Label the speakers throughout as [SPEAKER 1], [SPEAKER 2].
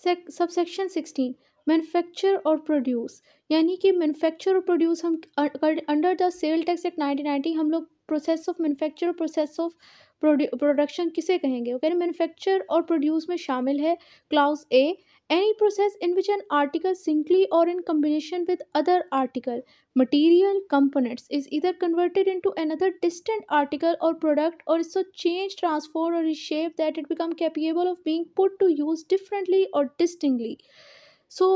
[SPEAKER 1] Subsection 16 manufacture और produce, यानी कि मैन्युफैक्चर और प्रोड्यूस हम under the sale tax act 1990 हम लोग प्रोसेस ऑफ मैन्युफैक्चर और प्रोसेस ऑफ प्रोडक्शन किसे कहेंगे? वो कह रहे मैन्युफैक्चर और प्रोड्यूस में शामिल है clause A, any process in which an article singly और in combination with other article material components is either converted into another distant article or product or is so changed, transformed or reshaped that it become capable of being put to use differently or distinctly. So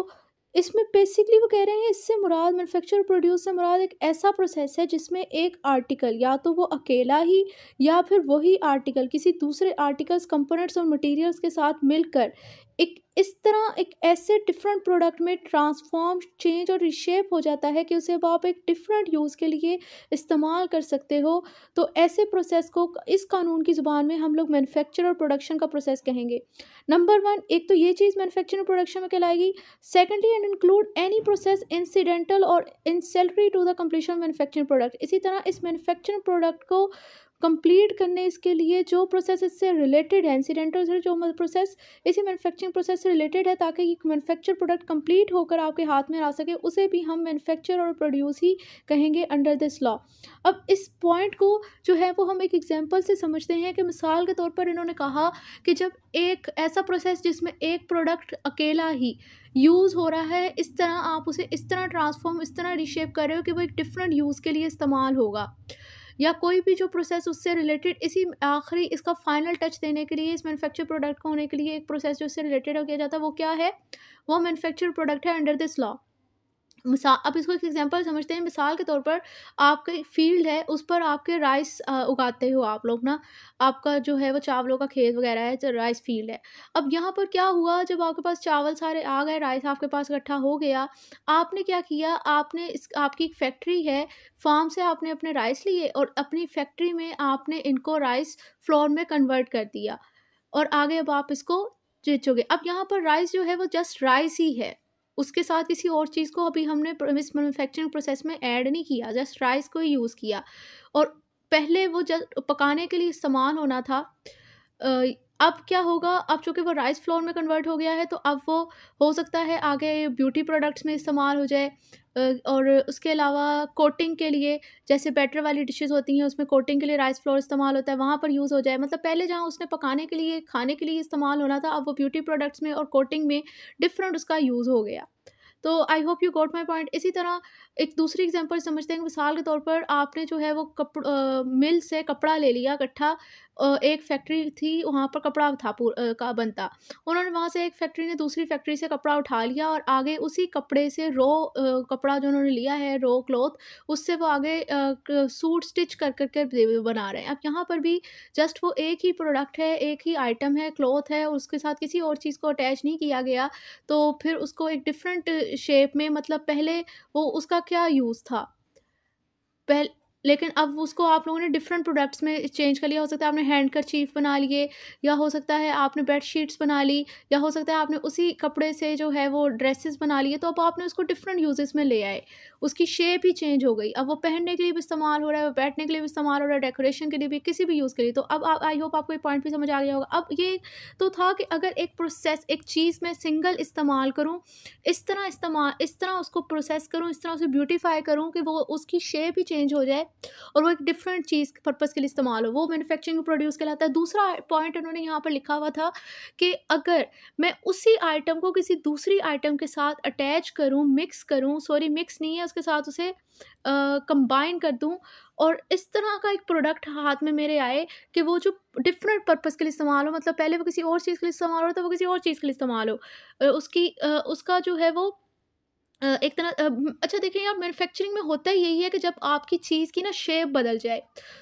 [SPEAKER 1] इसमें basically वो कह रहे हैं इससे मुराद manufacture produce से मुराद एक ऐसा process है जिसमें एक आर्टिकल या तो वो अकेला ही या फिर वही आर्टिकल किसी दूसरे आर्टिकल्स कंपोनेंट्स और मटेरियल्स के साथ मिलकर एक इस तरह एक ऐसे डिफरेंट प्रोडक्ट में ट्रांसफॉर्म चेंज और रिशेप हो जाता है कि उसे अब आप एक डिफरेंट यूज़ के लिए इस्तेमाल कर सकते हो। तो ऐसे प्रोसेस को इस कानून की ज़ुबान में हम लोग मैन्युफैक्चर और प्रोडक्शन का प्रोसेस कहेंगे। नंबर 1 एक तो ये चीज़ मैन्युफैक्चर और प्रोडक्शन में कहलाएगी। Secondly and include any process incidental और ancillary to the completion of manufacturing product. इसी तरह इस मैन्युफैक्चरिंग प्रोडक्ट को कंप्लीट करने इसके लिए जो प्रोसेस इससे रिलेटेड है, इंसिडेंटल से जो प्रोसेस इसी मैन्युफैक्चरिंग प्रोसेस से रिलेटेड है ताकि ये मैन्युफैक्चर प्रोडक्ट कंप्लीट होकर आपके हाथ में आ सके, उसे भी हम मैन्युफैक्चर और प्रोड्यूस ही कहेंगे अंडर दिस लॉ। अब इस पॉइंट को जो है वो हम एक एग्जांपल से समझते हैं कि मिसाल के तौर पर इन्होंने कहा कि जब एक ऐसा प्रोसेस जिसमें एक प्रोडक्ट अकेला ही यूज़ हो रहा है, इस तरह आप उसे इस तरह ट्रांसफॉर्म इस तरह रिशेप कर रहे हो कि वो एक डिफरेंट यूज़ के लिए इस्तेमाल होगा, या कोई भी जो प्रोसेस उससे रिलेटेड इसी आखिरी इसका फाइनल टच देने के लिए इस मैन्युफैक्चर प्रोडक्ट को होने के लिए एक प्रोसेस जो इससे रिलेटेड हो किया जाता है वो क्या है? वो मैन्युफैक्चर प्रोडक्ट है अंडर दिस लॉ। अब इसको एक एग्जांपल समझते हैं। मिसाल के तौर पर आपका एक फील्ड है, उस पर आपके राइस उगाते हो आप लोग ना, आपका जो है वो चावलों का खेत वगैरह है, जो राइस फील्ड है। अब यहाँ पर क्या हुआ, जब आपके पास चावल सारे आ गए, राइस आपके पास इकट्ठा हो गया, आपने क्या किया, आपने इस आपकी एक फैक्ट्री है, फार्म से आपने अपने राइस लिए और अपनी फैक्ट्री में आपने इनको राइस फ्लोर में कन्वर्ट कर दिया और आगे अब आप इसको बेचोगे। अब यहाँ पर राइस जो है वो जस्ट राइस ही है, उसके साथ किसी और चीज़ को अभी हमने इस मैन्युफैक्चरिंग प्रोसेस में ऐड नहीं किया, जस्ट राइस को ही यूज़ किया और पहले वो जस्ट पकाने के लिए इस्तेमाल होना था। अब क्या होगा, अब चूँकि वो राइस फ्लोर में कन्वर्ट हो गया है तो अब वो हो सकता है आगे ब्यूटी प्रोडक्ट्स में इस्तेमाल हो जाए और उसके अलावा कोटिंग के लिए, जैसे बैटर वाली डिशेस होती हैं उसमें कोटिंग के लिए राइस फ्लोर इस्तेमाल होता है, वहाँ पर यूज़ हो जाए। मतलब पहले जहाँ उसने पकाने के लिए खाने के लिए इस्तेमाल होना था, अब वो ब्यूटी प्रोडक्ट्स में और कोटिंग में डिफरेंट उसका यूज़ हो गया। तो I hope you got my point. इसी तरह एक दूसरी एग्जांपल समझते हैं। मिसाल के तौर पर आपने जो है वो मिल से कपड़ा ले लिया इकट्ठा, एक फैक्ट्री थी वहाँ पर कपड़ा था का बनता, उन्होंने वहाँ से एक फैक्ट्री ने दूसरी फैक्ट्री से कपड़ा उठा लिया और आगे उसी कपड़े से कपड़ा जो उन्होंने लिया है रो क्लॉथ, उससे वो आगे सूट स्टिच कर करके बना रहे हैं। अब यहाँ पर भी जस्ट वो एक ही प्रोडक्ट है, एक ही आइटम है, क्लॉथ है, उसके साथ किसी और चीज़ को अटैच नहीं किया गया, तो फिर उसको एक डिफरेंट शेप में, मतलब पहले वो उसका क्या यूज़ था लेकिन अब उसको आप लोगों ने डिफरेंट प्रोडक्ट्स में चेंज कर लिया। हो सकता है आपने हैंडकरचीफ बना लिए, या हो सकता है आपने बेडशीट्स बना ली, या हो सकता है आपने उसी कपड़े से जो है वो ड्रेसेस बना लिए, तो अब आपने उसको डिफरेंट यूजेस में ले आए, उसकी शेप ही चेंज हो गई। अब वो पहनने के लिए भी इस्तेमाल हो रहा है, वो बैठने के लिए भी इस्तेमाल हो रहा है, डेकोरेशन के लिए भी, किसी भी यूज़ के लिए। तो अब आई होप आपको ये पॉइंट भी समझ आ गया होगा। अब ये तो था कि अगर एक प्रोसेस, एक चीज़ में सिंगल इस्तेमाल करूँ, इस तरह उसको प्रोसेस करूँ, इस तरह उसे ब्यूटीफाई करूँ कि वो उसकी शेप ही चेंज हो जाए और वो एक डिफरेंट चीज़ पर्पस के लिए इस्तेमाल हो, वो मैन्युफैक्चरिंग प्रोड्यूस कहलाता है। दूसरा पॉइंट उन्होंने यहाँ पर लिखा हुआ था कि अगर मैं उसी आइटम को किसी दूसरी आइटम के साथ अटैच करूँ, मिक्स नहीं है, उसके साथ उसे कंबाइन कर दूँ और इस तरह का एक प्रोडक्ट हाथ में मेरे आए कि वो जो डिफरेंट पर्पस के लिए इस्तेमाल हो, मतलब पहले वो किसी और चीज़ के लिए इस्तेमाल हो था, वो किसी और चीज़ के लिए इस्तेमाल हो, उसका जो है वो एक तरह अच्छा देखिए यार, मैन्युफैक्चरिंग में होता ही यही है कि जब आपकी चीज़ की ना शेप बदल जाए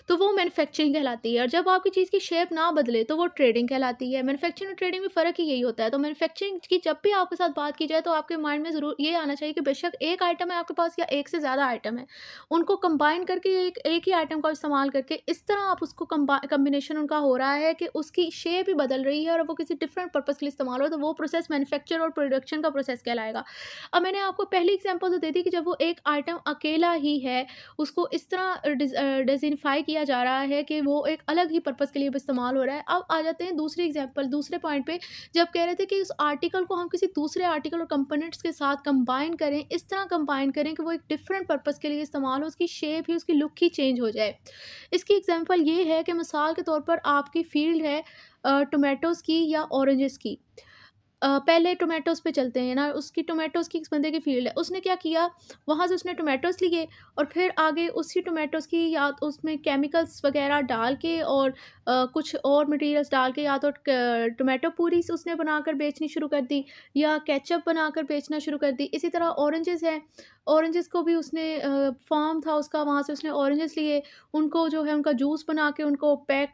[SPEAKER 1] तो वो मैन्युफैक्चरिंग कहलाती है, और जब आपकी चीज़ की शेप ना बदले तो वो ट्रेडिंग कहलाती है। मैन्युफैक्चरिंग और ट्रेडिंग में फ़र्क ही यही होता है। तो मैन्युफैक्चरिंग की जब भी आपके साथ बात की जाए तो आपके माइंड में ज़रूर ये आना चाहिए कि बेशक एक आइटम है आपके पास या एक से ज़्यादा आइटम है, उनको कंबाइन करके एक ही आइटम का इस्तेमाल करके इस तरह आप उसको कम्बिनेशन उनका हो रहा है कि उसकी शेप ही बदल रही है और वो किसी डिफरेंट पर्पज़ के लिए इस्तेमाल हो, तो वो प्रोसेस मैन्युफैक्चर और प्रोडक्शन का प्रोसेस कहलाएगा। अब मैंने आपको आपको पहली एग्जांपल तो दे दी कि जब वो एक आइटम अकेला ही है, उसको इस तरह डिज़ाइनिफ़ाई किया जा रहा है कि वो एक अलग ही पर्पज़ के लिए इस्तेमाल हो रहा है। अब आ जाते हैं दूसरी एग्जांपल, दूसरे पॉइंट पे, जब कह रहे थे कि उस आर्टिकल को हम किसी दूसरे आर्टिकल और कंपोनेंट्स के साथ कंबाइन करें, इस तरह कंबाइन करें कि वो एक डिफरेंट पर्पज़ के लिए इस्तेमाल हो, उसकी शेप ही, उसकी लुक ही चेंज हो जाए। इसकी एग्जांपल ये है कि मिसाल के तौर पर आपकी फ़ील्ड है टोमेटोज़ की या ऑरेंजेस की। पहले टोमेटोज़ पे चलते हैं ना, उसकी टोमेटोज़ की, इस बंदे की फ़ील्ड है। उसने क्या किया, वहाँ से उसने टोमेटोज़ लिए और फिर आगे उसी टोमेटोज़ की या तो उसमें केमिकल्स वग़ैरह डाल के और कुछ और मटीरियल्स डाल के या तो क टोमेटो प्यूरीज़ उसने बनाकर बेचनी शुरू कर दी या केचअप बनाकर बेचना शुरू कर दी। इसी तरह ऑरेंजेस हैं, ऑरेंजेस को भी उसने फार्म था उसका, वहाँ से उसने ऑरेंजेस लिए, उनको जो है उनका जूस बना के उनको पैक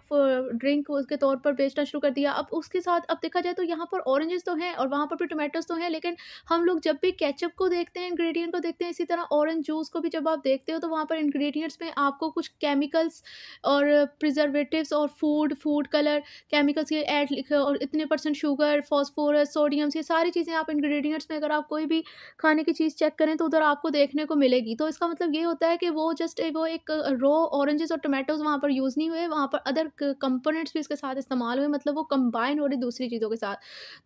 [SPEAKER 1] ड्रिंक के तौर पर बेचना शुरू कर दिया। अब उसके साथ अब देखा जाए तो यहाँ पर ऑरेंजेस तो हैं और वहाँ पर भी टोमेटोज़ तो हैं, लेकिन हम लोग जब भी केचअप को देखते हैं, इंग्रेडिएंट को देखते हैं, इसी तरह ऑरेंज जूस को भी जब आप देखते हो तो वहाँ पर इंग्रेडिएंट्स में आपको कुछ केमिकल्स और प्रिजर्वेटिव्स और फूड कलर केमिकल्स के ऐड लिखे और इतने परसेंट शुगर, फास्फोरस, सोडियम, ये सारी चीज़ें आप इंग्रेडिएंट्स में अगर आप कोई भी खाने की चीज़ चेक करें तो उधर आपको देखने को मिलेगी। तो इसका मतलब ये होता है कि वो जस्ट वो एक रॉ ऑरेंजेस और टोमेटोज़ वहाँ पर यूज़ नहीं हुए, वहाँ पर अदर कंपोनेंट्स भी इसके साथ इस्तेमाल हुए, मतलब वो कंबाइन हो रही दूसरी चीज़ों के साथ।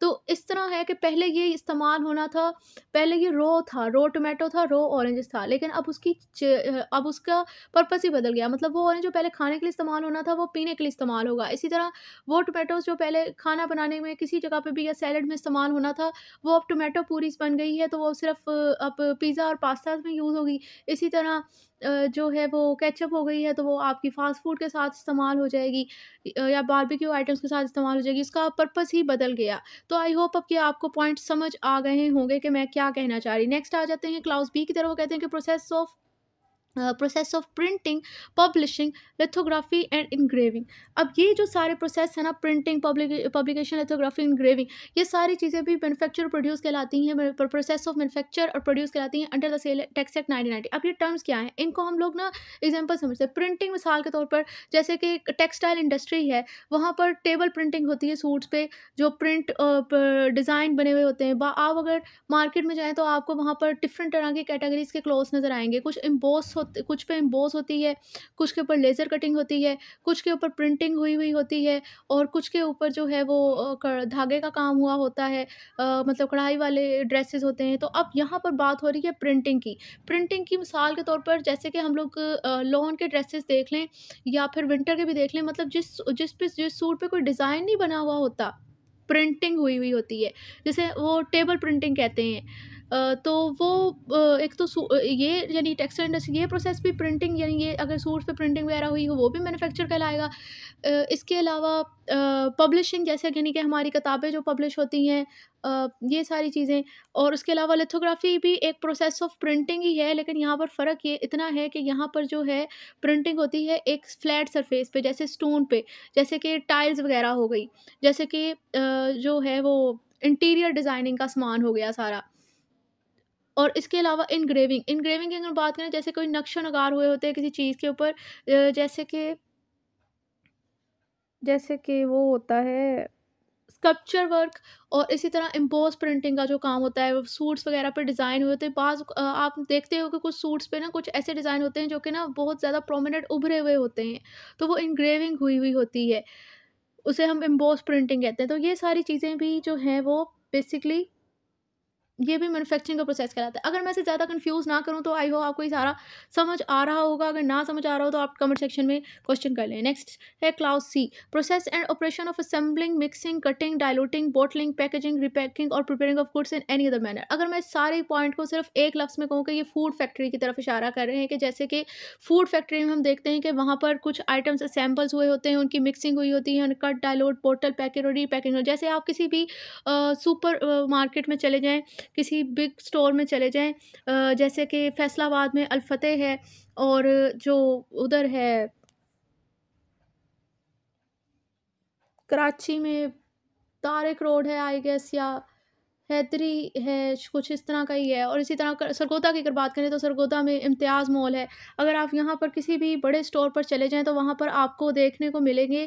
[SPEAKER 1] तो इस तरह है कि पहले ये इस्तेमाल होना था, पहले ये रॉ था, रॉ टोमेटो था, रॉ ऑरेंजेस था, लेकिन अब अब उसका पर्पस ही बदल गया। मतलब वो ऑरेंज जो पहले खाने के लिए इस्तेमाल होना था वो पीने के लिए इस्तेमाल होगा। इसी तरह वो टोमेटोज़ जो पहले खाना बनाने में किसी जगह पे भी या सैलेड में इस्तेमाल होना था, वो अब टोमेटो प्यूरीज़ बन गई है, तो वो सिर्फ़ अब पिज़्ज़ा और पास्ता में यूज़ होगी। इसी तरह जो है वो केचअप हो गई है, तो वो आपकी फ़ास्ट फ़ूड के साथ इस्तेमाल हो जाएगी या बारबेक्यू आइटम्स के साथ इस्तेमाल हो जाएगी। उसका पर्पस ही बदल गया। तो आई होप अब कि आपको पॉइंट समझ आ गए होंगे कि मैं क्या कहना चाह रही। नेक्स्ट आ जाते हैं क्लास बी की तरफ। वो कहते हैं कि process of printing, publishing, lithography and engraving. अब ये जो सारे प्रोसेस है ना, प्रिंटिंग, पब्लिकेशन, लिथोग्राफी, इंग्रेविंग, ये सारी चीज़ें भी मैन्युफैक्चर प्रोड्यूस कहलाती हैं, प्रोसेस ऑफ मैन्युफैक्चर और प्रोड्यूस कहलाती हैं under the sale tax act 1990। अब ये टर्म्स क्या हैं, इनको हम लोग ना एग्जांपल समझते हैं। प्रिंटिंग मिसाल के तौर पर जैसे कि टेक्सटाइल इंडस्ट्री है, वहाँ पर टेबल प्रिंटिंग होती है सूट्स पे, जो प्रिंट डिज़ाइन बने हुए होते हैं। आप अगर मार्केट में जाएँ तो आपको वहाँ पर डिफरेंट तरह की कैटेगरीज़ के क्लॉथ्स नज़र आएँगे। कुछ पे एम्बोस होती है, कुछ के ऊपर लेज़र कटिंग होती है, कुछ के ऊपर प्रिंटिंग हुई हुई होती है और कुछ के ऊपर जो है वो धागे का काम हुआ होता है, मतलब कढ़ाई वाले ड्रेसेस होते हैं। तो अब यहाँ पर बात हो रही है प्रिंटिंग की। प्रिंटिंग की मिसाल के तौर पर जैसे कि हम लोग लॉन के ड्रेसेस देख लें या फिर विंटर के भी देख लें, मतलब जिस सूट पे कोई डिज़ाइन नहीं बना हुआ होता, प्रिंटिंग हुई हुई होती है, जिसे वो टेबल प्रिंटिंग कहते हैं। तो वो एक तो ये यानी टेक्सटाइल इंडस्ट्री, ये प्रोसेस भी प्रिंटिंग, यानी ये अगर सूट्स पे प्रिंटिंग वगैरह हुई हो वो भी मैन्युफैक्चर कहलाएगा। इसके अलावा पब्लिशिंग, जैसे कि यानी कि हमारी किताबें जो पब्लिश होती हैं, ये सारी चीज़ें। और उसके अलावा लिथोग्राफी भी एक प्रोसेस ऑफ प्रिंटिंग ही है, लेकिन यहाँ पर फ़र्क ये इतना है कि यहाँ पर जो है प्रिंटिंग होती है एक फ्लैट सरफेस पे, जैसे स्टोन पे, जैसे कि टाइल्स वगैरह हो गई, जैसे कि जो है वो इंटीरियर डिज़ाइनिंग का सामान हो गया सारा। और इसके अलावा इंग्रेविंग की अगर बात करें, जैसे कोई नक्शो-नगार हुए होते हैं किसी चीज़ के ऊपर, जैसे कि वो होता है स्कल्पचर वर्क। और इसी तरह एम्बोस प्रिंटिंग का जो काम होता है, वो सूट्स वगैरह पे डिज़ाइन हुए होते हैं। आप देखते हो कि कुछ सूट्स पे ना कुछ ऐसे डिज़ाइन होते हैं जो कि ना बहुत ज़्यादा प्रोमिनेंट उभरे हुए होते हैं, तो वो इंग्रेविंग हुई हुई होती है, उसे हम एम्बोस प्रिंटिंग कहते हैं। तो ये सारी चीज़ें भी जो हैं वो बेसिकली ये भी मैन्युफैक्चरिंग का प्रोसेस कहलाता है। अगर मैं इसे ज़्यादा कन्फ्यूज़ ना करूँ तो आई होप आपको ये सारा समझ आ रहा होगा। अगर ना समझ आ रहा हो तो आप कमेंट सेक्शन में क्वेश्चन कर लें। नेक्स्ट है class C, process and operation of assembling, mixing, cutting, diluting, bottling, packaging, repacking और preparing of goods in any other manner. अगर मैं इस सारे पॉइंट को सिर्फ एक लफ्ज़ में कहूँ कि ये फूड फैक्ट्री की तरफ इशारा कर रहे हैं, कि जैसे कि फूड फैक्ट्री में हम देखते हैं कि वहाँ पर कुछ आइटम्स असेंबल्स हुए होते हैं, उनकी मिक्सिंग हुई होती है, कट, डाइल्यूट, बॉटल, पैकेट और रीपैकिंग। जैसे आप किसी भी सुपर मार्केट में चले जाएँ, किसी बिग स्टोर में चले जाएँ, जैसे कि फैसलाबाद में अल-फतेह है और जो उधर है कराची में तारिक रोड है आई गेस, या हैदरी है, कुछ इस तरह का ही है। और इसी तरह सरगोदा की अगर बात करें तो सरगोदा में इम्तियाज़ मॉल है। अगर आप यहाँ पर किसी भी बड़े स्टोर पर चले जाएँ तो वहाँ पर आपको देखने को मिलेंगे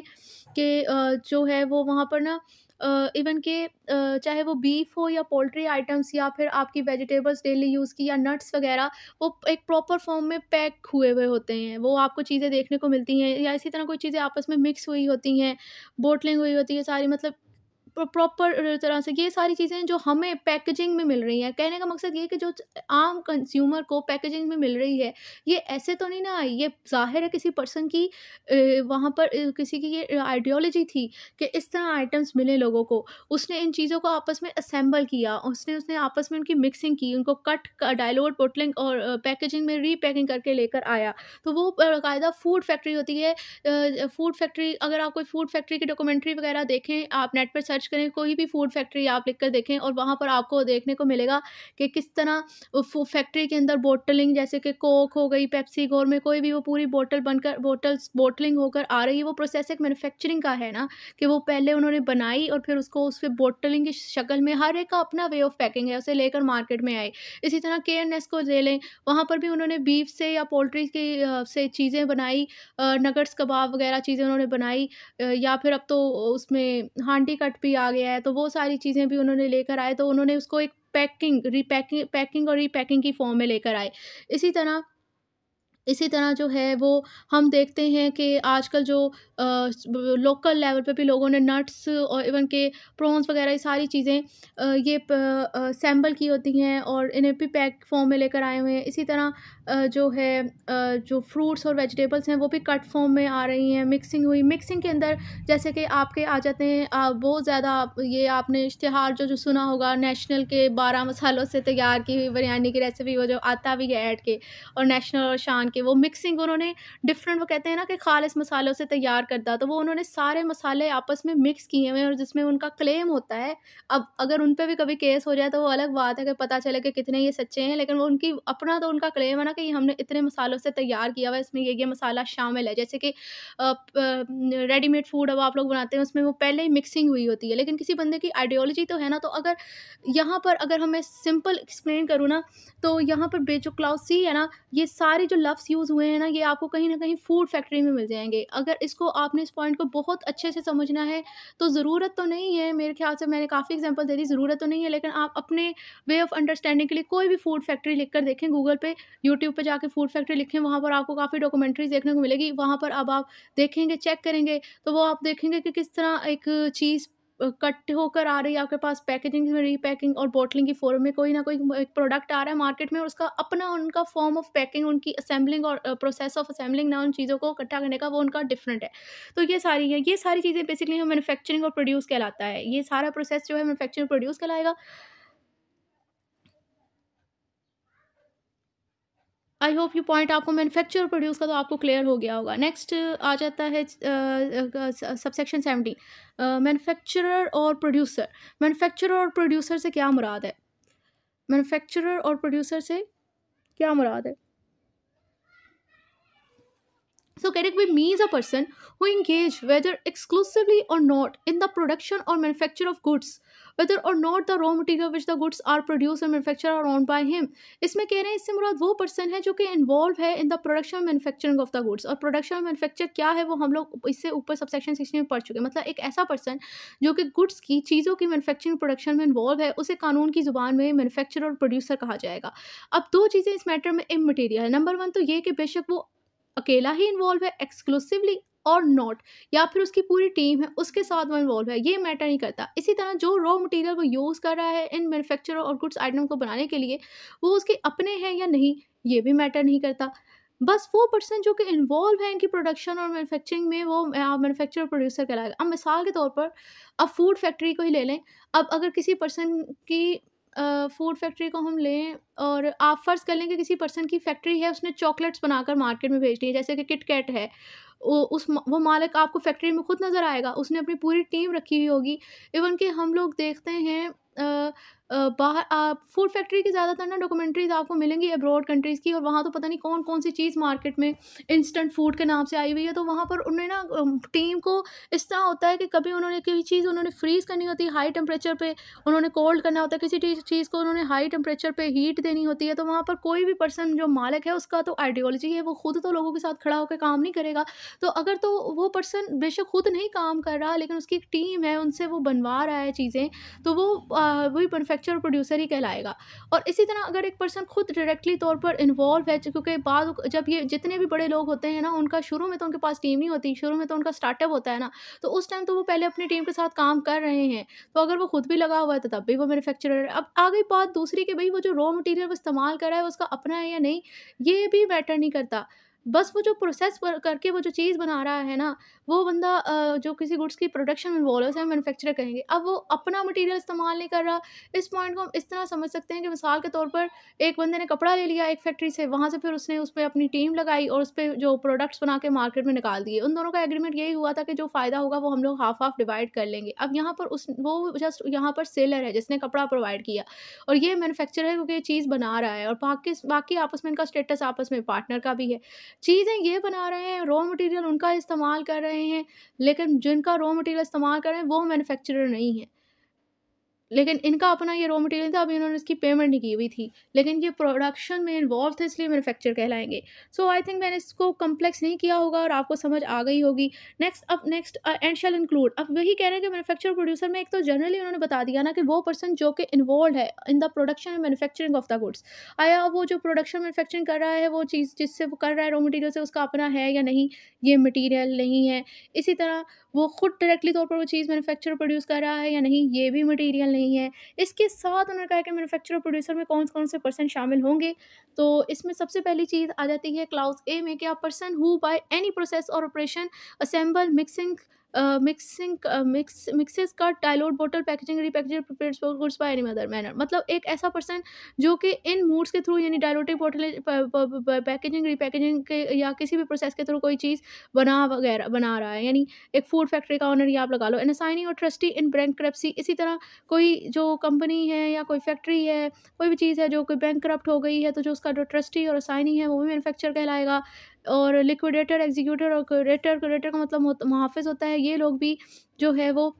[SPEAKER 1] कि जो है वो वहाँ पर ना इवन के चाहे वो बीफ हो या पोल्ट्री आइटम्स या फिर आपकी वेजिटेबल्स डेली यूज़ की या नट्स वगैरह, वो एक प्रॉपर फॉर्म में पैक हुए हुए होते हैं। वो आपको चीज़ें देखने को मिलती हैं, या इसी तरह कोई चीज़ें आपस में मिक्स हुई होती हैं, बोटलिंग हुई होती है सारी, मतलब प्रॉपर तरह से ये सारी चीज़ें जो हमें पैकेजिंग में मिल रही हैं। कहने का मकसद ये है कि जो आम कंज्यूमर को पैकेजिंग में मिल रही है, ये ऐसे तो नहीं ना आई, ये ज़ाहिर है किसी पर्सन की वहाँ पर किसी की ये आइडियोलॉजी थी कि इस तरह आइटम्स मिले लोगों को। उसने इन चीज़ों को आपस में असेंबल किया, उसने उसने आपस में उनकी मिक्सिंग की, उनको कट डायलूट, बोटलिंग और पैकेजिंग में रीपैकिंग करके लेकर आया। तो वो बाकायदा फूड फैक्ट्री होती है। फूड फैक्ट्री, अगर आप कोई फूड फैक्ट्री की डॉक्यूमेंट्री वगैरह देखें, आप नेट पर सर्च करें, कोई भी फूड फैक्ट्री आप लिख कर देखें, और वहाँ पर आपको देखने को मिलेगा कि किस तरह फैक्ट्री के अंदर बोटलिंग, जैसे कि कोक हो गई, पेप्सी, में कोई भी वो पूरी बोतल बनकर बोटलिंग होकर आ रही है। वो प्रोसेस एक मैन्युफैक्चरिंग का है ना, कि वो पहले उन्होंने बनाई और फिर उसको उस पे बोटलिंग की शक्ल में, हर एक का अपना वे ऑफ पैकिंग है, उसे लेकर मार्केट में आए। इसी तरह KNS को ले लें, वहाँ पर भी उन्होंने बीफ से या पोल्ट्री की से चीज़ें बनाई, नगट्स, कबाब वगैरह चीज़ें उन्होंने बनाई, या फिर अब तो उसमें हांडी कट भी आ गया है, तो वो सारी चीज़ें भी उन्होंने लेकर आए, तो उन्होंने उसको एक पैकिंग और रीपैकिंग की फॉर्म में लेकर आए। इसी तरह इसी तरह जो है वो हम देखते हैं कि आजकल जो लोकल लेवल पे भी लोगों ने नट्स और इवन के प्रॉन्स वगैरह, ये सारी चीज़ें ये सैम्बल की होती हैं और इन्हें भी पैक फॉर्म में लेकर आए हुए हैं। इसी तरह जो है जो फ्रूट्स और वेजिटेबल्स हैं वो भी कट फॉर्म में आ रही हैं, मिक्सिंग हुई। मिक्सिंग के अंदर जैसे कि आपके आ जाते हैं बहुत ज़्यादा, ये आपने इश्तिहार जो सुना होगा, नेशनल के 12 मसालों से तैयार की हुई बिरयानी की रेसिपी, वो जो आता भी है ऐड के, और नेशनल और शान के, वो मिक्सिंग उन्होंने डिफरेंट, वो कहते हैं ना कि खालिस मसालों से तैयार करता, तो वो उन्होंने सारे मसाले आपस में मिक्स किए हुए हैं, और जिसमें उनका क्लेम होता है। अब अगर उन पे भी कभी केस हो जाए तो वो अलग बात है कि पता चले कि कितने ये सच्चे हैं, लेकिन वो उनकी अपना तो उनका क्लेम है ना कि ये हमने इतने मसालों से तैयार किया हुआ है, इसमें ये मसाला शामिल है। जैसे कि रेडीमेड फूड अब आप लोग बनाते हैं, उसमें वो पहले ही मिक्सिंग हुई होती है, लेकिन किसी बंदे की आइडियोलॉजी तो है ना। तो अगर यहाँ पर अगर हमें सिंपल एक्सप्लेन करूँ ना, तो यहाँ पर जो क्लाउज सी है ना, ये सारे जो लफ्ज़ यूज़ हुए हैं ना, ये आपको कहीं न कहीं फूड फैक्ट्री में मिल जाएँगे। अगर इसको आपने इस पॉइंट को बहुत अच्छे से समझना है, तो ज़रूरत तो नहीं है, मेरे ख़्याल से मैंने काफ़ी एग्ज़ाम्पल दे दी, ज़रूरत तो नहीं है, लेकिन आप अपने वे ऑफ़ अंडरस्टैंडिंग के लिए कोई भी फूड फैक्ट्री लिख कर देखें गूगल पे, यूट्यूब पे जाके फूड फैक्ट्री लिखें, वहाँ पर आपको काफ़ी डॉक्यूमेंट्रीज़ देखने को मिलेगी। वहाँ पर अब आप देखेंगे, चेक करेंगे, तो वो आप देखेंगे कि किस तरह एक चीज़ कट होकर आ रही है आपके पास, पैकेजिंग में रीपैकिंग और बॉटलिंग की फॉर्म में, कोई ना कोई एक प्रोडक्ट आ रहा है मार्केट में, और उसका अपना उनका फॉर्म ऑफ पैकिंग, उनकी असेंबलिंग और प्रोसेस ऑफ असेंबलिंग ना, उन चीज़ों को इकट्ठा करने का, वो उनका डिफरेंट है। तो ये सारी है, ये सारी चीज़ें बेसिकली मैन्युफैक्चरिंग और प्रोड्यूस कहलाता है। ये सारा प्रोसेस जो है मैन्युफैक्चरिंग प्रोड्यूस कहलाएगा। आई होप ये पॉइंट आपको मैन्युफैक्चर और प्रोड्यूस का तो आपको क्लियर हो गया होगा। नेक्स्ट आ जाता है सबसेक्शन 17, मैन्युफैक्चरर और प्रोड्यूसर। मैन्युफैक्चरर और प्रोड्यूसर से क्या मुराद है? मैन्युफैक्चरर और प्रोड्यूसर से क्या मुराद है? So category means a person who engage whether exclusively or not in the production or manufacture of goods, whether or not the raw material which the goods are produced and manufactured are owned by him. इसमें कह रहे हैं इससे मुराद वो person है जो कि involve है in the production manufacturing of the goods. और प्रोडक्शन मैन्युफैक्चर क्या है वो हम लोग इससे ऊपर सबसेक्शन 16 में पढ़ चुके हैं। मतलब एक ऐसा पर्सन जो कि गुड्स की चीज़ों की मैन्युफैक्चरिंग प्रोडक्शन में इन्वॉल्व है, उसे कानून की ज़ुबान में मैन्युफैक्चरर और प्रोड्यूसर कहा जाएगा। अब दो चीज़ें इस मैटर में इममटेरियल है। नंबर वन तो ये कि बेशक वो अकेला ही इन्वॉल्व है एक्सक्लूसिवली और नॉट, या फिर उसकी पूरी टीम है उसके साथ वो इन्वॉल्व है, ये मैटर नहीं करता। इसी तरह जो रॉ मटेरियल वो यूज़ कर रहा है इन मैन्युफैक्चर और गुड्स आइटम को बनाने के लिए, वो उसके अपने हैं या नहीं, ये भी मैटर नहीं करता। बस वो पर्सन जो कि इन्वॉल्व है इनकी प्रोडक्शन और मैन्युफैक्चरिंग में, वो मैन्युफैक्चर प्रोड्यूसर कहलाएगा। अब मिसाल के तौर पर अब फूड फैक्ट्री को ही ले लें। अब अगर किसी पर्सन की फूड फैक्ट्री को हम लें, और आप फ़र्ज़ कर लें कि किसी पर्सन की फैक्ट्री है, उसने चॉकलेट्स बनाकर मार्केट में भेजनी है, जैसे कि किट कैट है। वो मालिक आपको फैक्ट्री में खुद नज़र आएगा, उसने अपनी पूरी टीम रखी हुई होगी। इवन कि हम लोग देखते हैं बाहर फूड फैक्ट्री की ज़्यादातर ना डॉक्यूमेंट्रीज आपको मिलेंगी अब्रॉड कंट्रीज़ की, और वहाँ तो पता नहीं कौन कौन सी चीज़ मार्केट में इंस्टेंट फूड के नाम से आई हुई है। तो वहाँ पर उन्हें ना टीम को इस तरह होता है कि कभी उन्होंने कोई चीज़ उन्होंने फ्रीज़ करनी होती है हाई टेम्परेचर पे, उन्होंने कोल्ड करना होता है, किसी चीज़ को उन्होंने हाई टेम्परेचर पे हीट देनी होती है। तो वहाँ पर कोई भी पर्सन जो मालिक है उसका तो आइडियोलॉजी है, वो खुद तो लोगों के साथ खड़ा होकर काम नहीं करेगा। तो अगर तो वो पर्सन बेशक खुद नहीं काम कर रहा, लेकिन उसकी एक टीम है, उनसे वो बनवा रहा है चीज़ें, तो वो वही मैन्युफैक्चरर प्रोड्यूसर ही कहलाएगा। और इसी तरह अगर एक पर्सन खुद डायरेक्टली तौर पर इन्वॉल्व है, क्योंकि बाद जब ये जितने भी बड़े लोग होते हैं ना, उनका शुरू में तो उनके पास टीम नहीं होती, शुरू में तो उनका स्टार्टअप होता है ना, तो उस टाइम तो वो पहले अपनी टीम के साथ काम कर रहे हैं। तो अगर वो खुद भी लगा हुआ है तो तब भी वो मैन्युफैक्चरर है। अब आ गई बात दूसरी कि भई वो जो रॉ मटेरियल वो इस्तेमाल कर रहा है वो उसका अपना है या नहीं, ये भी मैटर नहीं करता। बस वो जो प्रोसेस करके वो जो चीज़ बना रहा है ना, वो बंदा जो किसी गुड्स की प्रोडक्शन में इन्वॉल्व है, उसे हम मैन्युफैक्चरर कहेंगे। अब वो अपना मटेरियल इस्तेमाल नहीं कर रहा। इस पॉइंट को हम इस तरह समझ सकते हैं कि मिसाल के तौर पर एक बंदे ने कपड़ा ले लिया एक फैक्ट्री से, वहाँ से फिर उसने उस पे अपनी टीम लगाई और उस पे जो प्रोडक्ट्स बना के मार्केट में निकाल दिए। उन दोनों का एग्रीमेंट यही हुआ था कि जो फ़ायदा होगा वो हम लोग हाफ़-हाफ़ डिवाइड कर लेंगे। अब यहाँ पर वो जस्ट यहाँ पर सेलर है जिसने कपड़ा प्रोवाइड किया, और ये मैन्युफैक्चरर है क्योंकि ये चीज़ बना रहा है, और बाकी आपस में इनका स्टेटस आपस में पार्टनर का भी है। चीज़ें ये बना रहे हैं, रॉ मटेरियल उनका इस्तेमाल कर रहे हैं, लेकिन जिनका रॉ मटेरियल इस्तेमाल कर रहे हैं वो मैन्युफैक्चरर नहीं है। लेकिन इनका अपना ये रॉ मटेरियल था, अभी इन्होंने इसकी पेमेंट नहीं की हुई थी, लेकिन ये प्रोडक्शन में इन्वॉल्व थे, इसलिए मैन्युफैक्चरर कहलाएँगे। सो आई थिंक मैंने इसको कॉम्प्लेक्स नहीं किया होगा और आपको समझ आ गई होगी। नेक्स्ट एंड शैल इंक्लूड, अब वही कह रहे हैं कि मैन्युफैक्चरर प्रोड्यूसर में एक तो जनरली उन्होंने बता दिया ना कि वो पर्सन जो कि इन्वॉल्वड है in the production and manufacturing of the goods. आया वो जो प्रोडक्शन मैन्युफैक्चरिंग कर रहा है, वो चीज़ जिससे वो कर रहा है रॉ मटेरियल से, उसका अपना है या नहीं, ये मटेरियल नहीं है। इसी तरह वो खुद डायरेक्टली तौर पर वो चीज़ मैन्युफैक्चरर प्रोड्यूस कर रहा है या नहीं, ये भी मटेरियल नहीं है। इसके साथ उन्होंने कहा कि मैन्युफैक्चरर प्रोड्यूसर में कौन-कौन से पर्सन शामिल होंगे। तो इसमें सबसे पहली चीज़ आ जाती है क्लाउज़ ए में कि a person who by any process और operation assemble, mixes, cut, dilute, bottle, packaging, repackaging, prepares goods by any other manner. मतलब एक ऐसा पर्सन जो कि इन मूड्स के थ्रू, यानी डाइल्यूटिंग, बॉटल, पैकेजिंग, रीपैकेजिंग के या किसी भी प्रोसेस के थ्रू कोई चीज़ बना रहा है, यानी एक फूड फैक्ट्री का ओनर ही आप लगा लो। एन असाइनिंग और ट्रस्टी इन बैंकरप्सी, इसी तरह कोई जो कंपनी है या कोई फैक्ट्री है, कोई भी चीज़ है जो कोई बैंकरप्ट हो गई है, तो जो उसका जो ट्रस्टी और असाइनी है वो भी मैन्युफैक्चरर कहलाएगा। और लिक्विडेटर, एग्जीक्यूटर और क्यूरेटर का मतलब मुहाफ़िज़ होता है, ये लोग भी जो है वो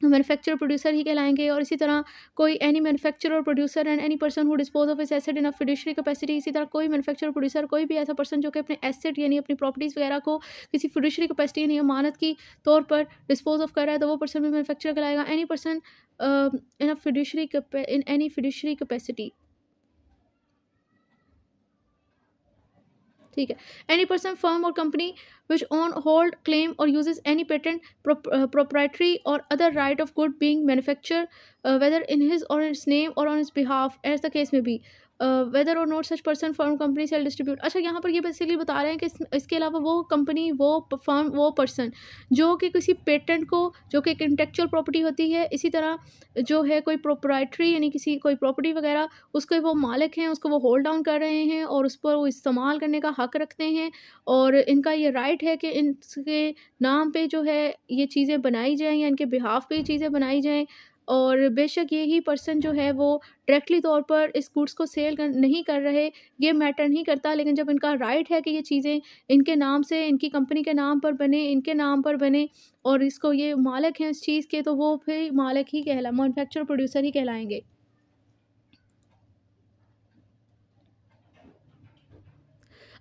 [SPEAKER 1] मैन्युफैक्चरर प्रोड्यूसर ही कहलाएँगे। और इसी तरह कोई एनी मैन्युफैक्चरर और producer and any person who dispose of his asset in a fiduciary capacity, इसी तरह कोई मैन्युफैक्चरर प्रोड्यूसर कोई भी ऐसा पर्सन जो कि अपने एसेट यानी अपनी प्रॉपर्टीज़ वगैरह को किसी फिड्यूशियरी कैपेसिटी यानी अमानत की तौर पर डिस्पोज ऑफ कर रहा है, तो वो पर्सन भी मैन्युफैक्चरर कहलाएगा। Any person in any fiduciary capacity, ठीक है। एनी पर्सन, फर्म और company which own, hold, claim और uses any patent, proprietary or other right of good being manufactured, whether in his or its name or on his behalf as the case may be, whether or not such person, firm, company shall distribute। अच्छा, यहाँ पर ये basically बता रहे हैं कि इसके अलावा वो कंपनी, वो फर्म, वो पर्सन जो कि किसी पेटेंट को, जो कि एक इंटेलेक्चुअल प्रॉपर्टी होती है, इसी तरह जो है कोई प्रोप्राइटरी यानी किसी कोई प्रॉपर्टी वगैरह, उसके वो मालिक हैं, उसको वो होल्ड डाउन कर रहे हैं और उस पर वो इस्तेमाल करने का हक रखते हैं, और इनका ये राइट है कि इनके नाम पे जो है ये चीज़ें बनाई जाएँ या इनके बिहाफ पे ये चीज़ें बनाई जाएँ। और बेशक यही पर्सन जो है वो डायरेक्टली तौर पर इस गुड्स को सेल नहीं कर रहे, ये मैटर नहीं करता, लेकिन जब इनका राइट है कि ये चीज़ें इनके नाम से, इनकी कंपनी के नाम पर बने, इनके नाम पर बने, और इसको ये मालिक हैं इस चीज़ के, तो वो फिर मालिक ही मैन्युफैक्चरर प्रोड्यूसर ही कहलाएँगे।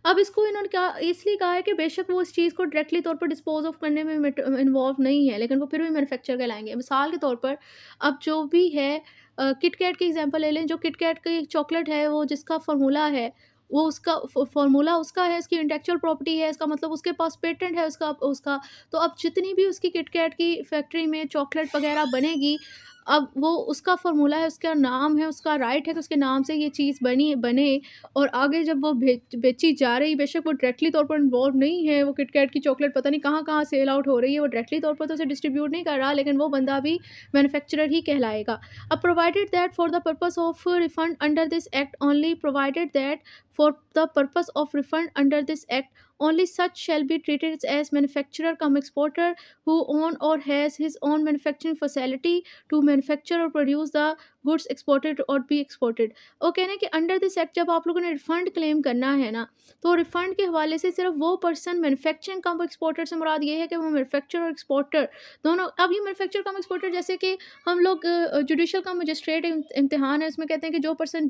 [SPEAKER 1] अब इसको इन्होंने क्या इसलिए कहा है कि बेशक वो इस चीज़ को डायरेक्टली तौर पर डिस्पोज़ ऑफ करने में इन्वॉल्व नहीं है, लेकिन वो फिर भी मैन्युफैक्चरर कहलाएँगे। मिसाल के तौर पर अब जो भी है किटकैट की एग्ज़ाम्पल ले लें, जो किटकैट की एक चॉकलेट है, वो जिसका फ़ॉर्मूला है, वो उसका फ़ॉर्मूला उसका है, इसकी इंटेलेक्चुअल प्रॉपर्टी है, इसका मतलब उसके पास पेटेंट है उसका उसका। तो अब जितनी भी उसकी किटकैट की फैक्ट्री में चॉकलेट वगैरह बनेगी, अब वो उसका फ़ॉर्मूला है, उसका नाम है, उसका राइट है कि उसके नाम से ये चीज़ बने, और आगे जब वो बेची जा रही, बेशक वो डायरेक्टली तौर पर इन्वॉल्व नहीं है, वो किटकैट की चॉकलेट पता नहीं कहाँ-कहाँ सेल आउट हो रही है, वो डायरेक्टली तौर पर तो उसे डिस्ट्रीब्यूट नहीं कर रहा, लेकिन वो बंदा भी मैन्युफैक्चरर ही कहलाएगा। अब provided that for the purpose of refund under this act only, provided that for the purpose of refund under this act only such shall be treated as manufacturer cum exporter who own or has his own manufacturing facility to manufacture or produce the goods exported or be exported। और कहना है कि under this act जब आप लोगों ने refund claim करना है ना, तो रिफंड के हवाले से सिर्फ वो पर्सन मैन्युफैक्चरिंग कम एक्सपोर्टर से मुराद ये है कि वो मैन्युफैक्चर और एक्सपोर्टर दोनों। अब ये मैन्युफैक्चर कम एक्सपोर्टर जैसे कि हम लोग जुडिशल का मजिस्ट्रेट इम्तिहान है उसमें कहते हैं कि जो पर्सन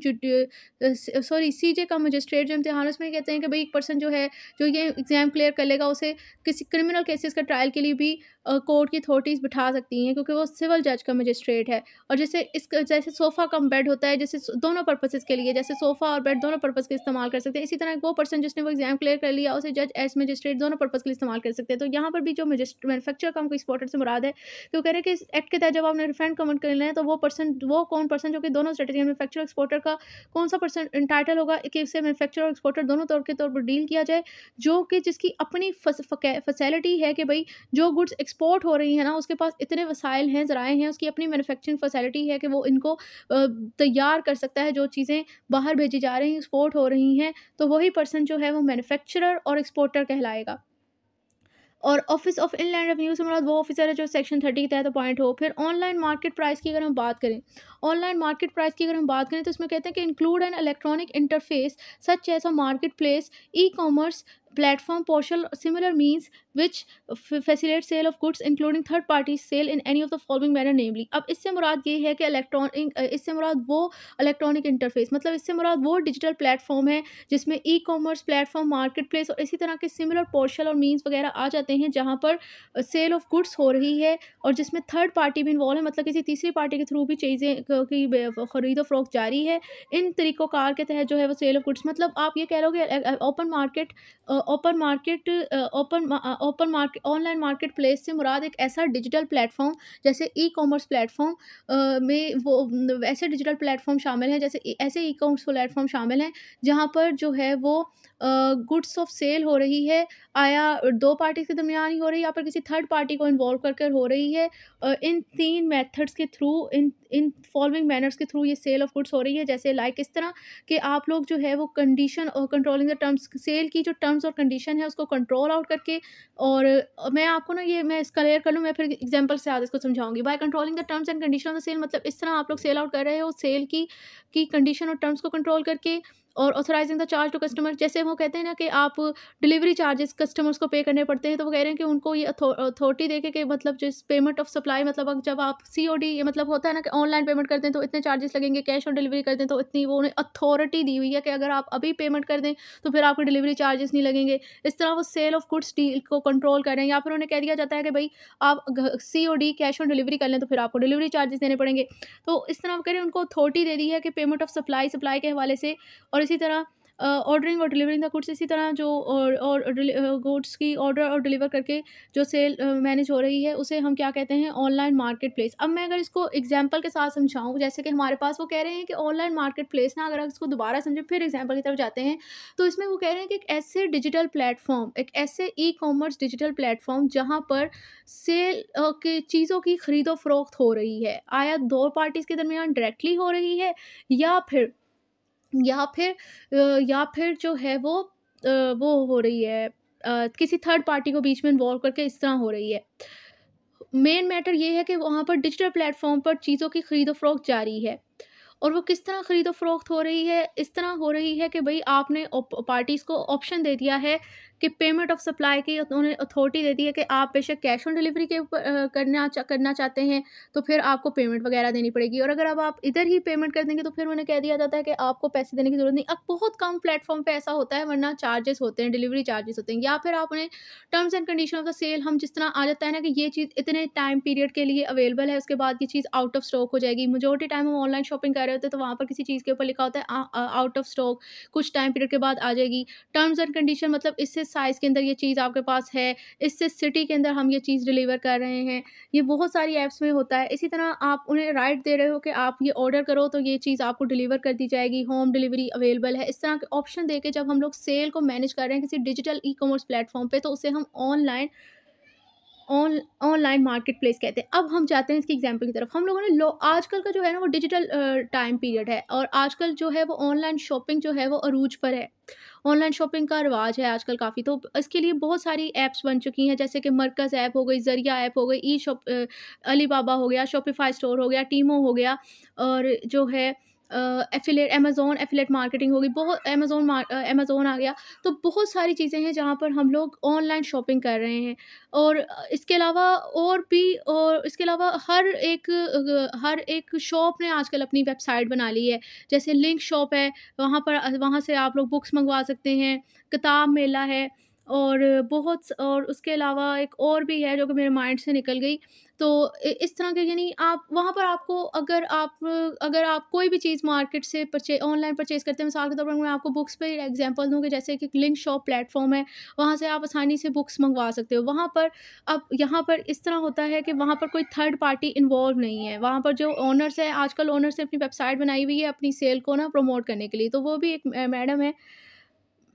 [SPEAKER 1] सीजे का मजिस्ट्रेट जो इम्तिहान है उसमें कहते हैं कि भाई एक पर्सन जो है जो ये एग्ज़ाम क्लियर कर लेगा उसे किसी क्रिमिनल केसेस का ट्रायल के लिए भी कोर्ट की अथॉरिटीज़ बिठा सकती हैं क्योंकि वो सिविल जज का मजिस्ट्रेट है। और जैसे सोफ़ा कम बेड होता है, जैसे दोनों पर्पसेस के लिए, जैसे सोफ़ा और बेड दोनों पर्पस के इस्तेमाल कर सकते हैं, इसी तरह वो पर्सन जिसने वो एग्ज़ाम क्लियर कर लिया उसे जज एज मजिस्ट्रेट दोनों पर्पस के लिए इस्तेमाल कर सकते हैं। तो यहाँ पर भी जो मैन्युफैक्चर कम एक्सपोर्टर से मुराद है कि वो कह रहे हैं कि इस एक्ट के तहत जब आपने रिफंड कमेंट कर लेना है तो वो कौन पर्सन जो कि दोनों स्टेटस मैन्युफैक्चर एक्सपोर्टर का कौन सा पर्सन इंटाइटल होगा कि उसे मैन्युफैक्चर और एक्सपोर्टर दोनों तौर पर डील किया जाए, जो कि जिसकी अपनी फैसिलिटी है कि भाई जो गुड्स एक्सपोर्ट हो रही है ना उसके पास इतने वसाइल हैं, ज़राए हैं, उसकी अपनी मैन्युफैक्चरिंग फैसिलिटी है कि वो इनको तैयार कर सकता है। जो चीज़ें बाहर भेजी जा रही हैं, एक्सपोर्ट हो रही हैं, तो वही पर्सन जो है वो मैन्युफैक्चरर और एक्सपोर्टर कहलाएगा। और ऑफिस ऑफ इनलैंड रेवेन्यू से मुराद वो ऑफिसर है जो सेक्शन 30 के तहत अपॉइंट हो। फिर ऑनलाइन मार्केट प्राइस की अगर हम बात करें, ऑनलाइन मार्केट प्राइस की अगर हम बात करें तो इसमें कहते हैं कि include an electronic interface such as a market place, e commerce platform, portal, similar means which facilitate sale of goods including third party sale in any of the following manner namely। अब इससे मुराद ये है कि इससे मुराद वो electronic interface मतलब इससे मुराद वो डिजिटल प्लेटफॉर्म है जिसमें e commerce platform, market place और इसी तरह के सिमिलर पोर्शल और मीन्स वगैरह आ जाते हैं जहाँ पर सेल ऑफ गुड्स हो रही है और जिसमें थर्ड पार्टी भी इन्वॉल्व है, मतलब किसी तीसरी पार्टी के थ्रू भी चीज़ें की खरीदो फरोख्त जारी है। इन तरीक़ोकार के तहत जो है वो सेल ऑफ गुड्स, मतलब आप ये कह रहे हो कि open market online market place से मुराद एक ऐसा डिजिटल प्लेटफॉर्म जैसे ई कॉमर्स प्लेटफॉर्म में वो ऐसे डिजिटल प्लेटफॉर्म शामिल हैं, जैसे ऐसे ई कॉमर्स प्लेटफॉर्म शामिल हैं जहाँ पर जो है वो गुड्स ऑफ सेल हो रही है, आया दो पार्टी के दरमियान ही हो रही है या फिर किसी थर्ड पार्टी को इन्वॉल्व कर हो रही है। इन तीन मेथड्स के थ्रू इन फॉलोइंग मैनर्स के थ्रू ये सेल ऑफ गुड्स हो रही है। जैसे लाइक इस तरह कि आप लोग जो है वो कंडीशन और कंट्रोलिंग द टर्म्स, सेल की जो टर्म्स और कंडीशन है उसको कंट्रोल आउट करके, और मैं आपको ना ये मैं क्लियर कर लूँ, मैं फिर एग्जांपल से आज इसको समझाऊंगी। By controlling the terms and condition of the sale, मतलब इस तरह आप लोग सेल आउट कर रहे हो सेल की कंडीशन और टर्म्स को कंट्रोल करके, और authorising the charge to customer, जैसे वो कहते हैं ना कि आप डिलीवरी चार्जेस कस्टमर्स को पे करने पड़ते हैं, तो वो कह रहे हैं कि उनको ये अथॉरिटी देके कि मतलब जिस पेमेंट ऑफ सप्लाई, मतलब जब आप COD, ये मतलब होता है ना कि ऑनलाइन पेमेंट करते हैं तो इतने चार्जेस लगेंगे, कैश ऑन डिलीवरी करते हैं तो इतनी, वो उन्हें अथॉरिटी दी हुई है कि अगर आप अभी पेमेंट कर दें तो फिर आपको डिलीवरी चार्जेस नहीं लगेंगे। इस तरह वो सेल ऑफ गुड्स डील को कंट्रोल कर रहे हैं। या फिर उन्हें कह दिया जाता है कि भाई आप COD कैश ऑन डिलीवरी कर लें तो फिर आपको डिलीवरी चार्जेस देने पड़ेंगे। तो इस तरह वो कह रहे हैं उनको अथॉरिटी दे दी है कि पेमेंट ऑफ सप्लाई के हवाले से, और इसी तरह ऑर्डरिंग और डिलीवरिंग द गुड्स, इसी तरह जो और गुड्स की ऑर्डर और डिलीवर करके जो सेल मैनेज हो रही है उसे हम क्या कहते हैं, ऑनलाइन मार्केट प्लेस। अब मैं अगर इसको एग्जांपल के साथ समझाऊं, जैसे कि हमारे पास वो कह रहे हैं कि ऑनलाइन मार्केट प्लेस ना, अगर आप इसको दोबारा समझें फिर एग्जांपल की तरफ जाते हैं, तो इसमें वो कह रहे हैं कि एक ऐसे डिजिटल प्लेटफॉर्म, एक ऐसे ई कॉमर्स डिजिटल प्लेटफॉर्म जहाँ पर सेल के चीज़ों की खरीदो फरोख्त हो रही है, आया दो पार्टीज़ के दरमियान डायरेक्टली हो रही है या फिर जो है वो हो रही है किसी थर्ड पार्टी को बीच में इन्वॉल्व करके इस तरह हो रही है। मेन मैटर ये है कि वहाँ पर डिजिटल प्लेटफॉर्म पर चीज़ों की खरीदो फरोख्त जारी है, और वो किस तरह खरीदो फरोख्त हो रही है, इस तरह हो रही है कि भाई आपने पार्टीज़ को ऑप्शन दे दिया है कि पेमेंट ऑफ सप्लाई की उन्होंने अथॉरिटी दे दी है कि आप बेशक कैश ऑन डिलीवरी के ऊपर करना चाहते हैं तो फिर आपको पेमेंट वगैरह देनी पड़ेगी, और अगर अब आप इधर ही पेमेंट कर देंगे तो फिर उन्हें कह दिया जाता है कि आपको पैसे देने की ज़रूरत नहीं। अब बहुत कम प्लेटफॉर्म पे ऐसा होता है, वरना चार्जेस होते हैं, डिलीवरी चार्जेस होते हैं। या फिर आपने terms and condition of the sale, हम जिस तरह आ जाता है ना कि ये चीज़ इतने टाइम पीरियड के लिए अवेलेबल है, उसके बाद ये चीज़ आउट ऑफ स्टॉक हो जाएगी। मेजॉरिटी टाइम हम ऑनलाइन शॉपिंग कर रहे होते हैं तो वहाँ पर किसी चीज़ के ऊपर लिखा होता है आउट ऑफ स्टॉक, कुछ टाइम पीरियड के बाद आ जाएगी। टर्म्स एंड कंडीशन मतलब इससे साइज़ के अंदर ये चीज़ आपके पास है, इससे सिटी के अंदर हम ये चीज़ डिलीवर कर रहे हैं, ये बहुत सारी ऐप्स में होता है। इसी तरह आप उन्हें राइट दे रहे हो कि आप ये ऑर्डर करो तो ये चीज़ आपको डिलीवर कर दी जाएगी, होम डिलीवरी अवेलेबल है। इस तरह के ऑप्शन देके जब हम लोग सेल को मैनेज कर रहे हैं किसी डिजिटल ई कॉमर्स प्लेटफॉर्म पे, तो उसे हम ऑनलाइन ऑनलाइन मार्केट प्लेस कहते हैं। अब हम जाते हैं इसकी एग्जांपल की तरफ। हम लोगों ने लो आजकल का जो है ना वो डिजिटल टाइम पीरियड है, और आजकल जो है वो ऑनलाइन शॉपिंग जो है वो अरूज पर है। ऑनलाइन शॉपिंग का रिवाज है आजकल काफ़ी, तो इसके लिए बहुत सारी ऐप्स बन चुकी हैं, जैसे कि मरकज़ ऐप हो गई, ज़रिया ऐप हो गई, ई शॉप अलीबाबा हो गया, शॉपिफाई स्टोर हो गया, टीमो हो गया, और जो है एफिलिएट अमेज़न एफिलिएट मार्केटिंग होगी, बहुत अमेज़न आ गया। तो बहुत सारी चीज़ें हैं जहाँ पर हम लोग ऑनलाइन शॉपिंग कर रहे हैं। और इसके अलावा और भी, और इसके अलावा हर एक शॉप ने आजकल अपनी वेबसाइट बना ली है। जैसे लिंक शॉप है, वहाँ से आप लोग बुक्स मंगवा सकते हैं, किताब मेला है, और और उसके अलावा एक और भी है जो कि मेरे माइंड से निकल गई। तो इस तरह के, यानी आप वहाँ पर आपको, अगर आप कोई भी चीज़ मार्केट से ऑनलाइन परचेज़ करते हैं, मिसाल के तौर पर मैं आपको बुक्स पे एग्जांपल दूँ कि जैसे कि लिंक शॉप प्लेटफ़ॉर्म है, वहाँ से आप आसानी से बुक्स मंगवा सकते हो। वहाँ पर अब यहाँ पर इस तरह होता है कि वहाँ पर कोई थर्ड पार्टी इन्वॉल्व नहीं है। वहाँ पर जो ओनर्स हैं, आजकल ओनर्स ने अपनी वेबसाइट बनाई हुई है अपनी सेल को ना प्रमोट करने के लिए। तो वो भी एक मैडम है,